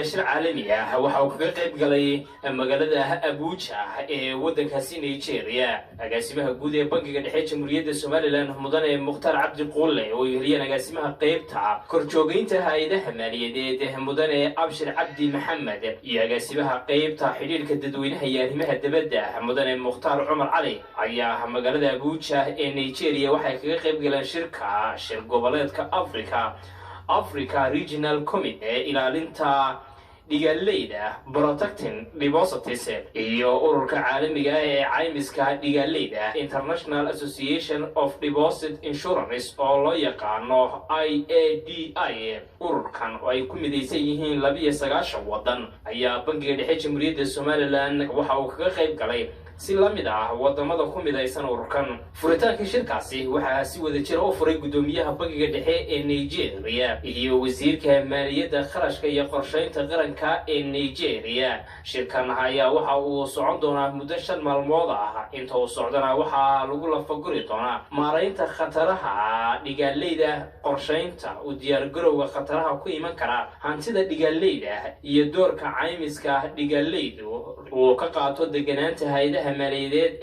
shir caalami ah waxa uu kaga qayb galay magaalada Abuja ee waddankaasi Nigeria agaasimaha guud ee bangiga dhexe Jamhuuriyadda Soomaaliland mudane Mukhtar Cabdi Qulle oo yeeliyay agaasimaha qaybta korjoogeynta hay'adaha maaliyadeed mudane Abshir Cabdi Maxamed iyo agaasimaha qaybta xiriirka dadweynaha iyo arrimaha dibadda mudane Mukhtar Umar Ali ayaa magaalada Abuja ee Nigeria waxay kaga qayb galeen shir goboleedka Africa Regional Committee ilaalinta dhigaaleyda protecting deposits iyo ururka caalamiga ee caymiska dhigaaleyda International Association of Deposit Insurance oo loo yaqaano IADI ururkan oo ay ku midaysan yihiin 29 wadan ayaa bangiga dhexe Jamhuuriyadda Soomaaliland waxa uu kaga qayb galay si la mid ah wadamada ku midaysan ururkan furitaanka shirkaasi waxa si wada jir u furay gudoomiyaha bangiga dhexe ee Nigeria iyo wasiirka maaliyadda kharashka iyo qorsheynta qaranka ee Nigeria shirkan ayaa waxa uu socon doonaa muddo 5 maalmood ah inta uu socdana waxa lagu lafaguri doonaa maareynta khataraha dhigaaleyda qorsheynta u diyaar garowga khataraha ku iman kara hantida dhigaaleyda iyo doorka caymiska dhigaaleydu oo ka qaato deganaanta hay'adaha maaliyadeed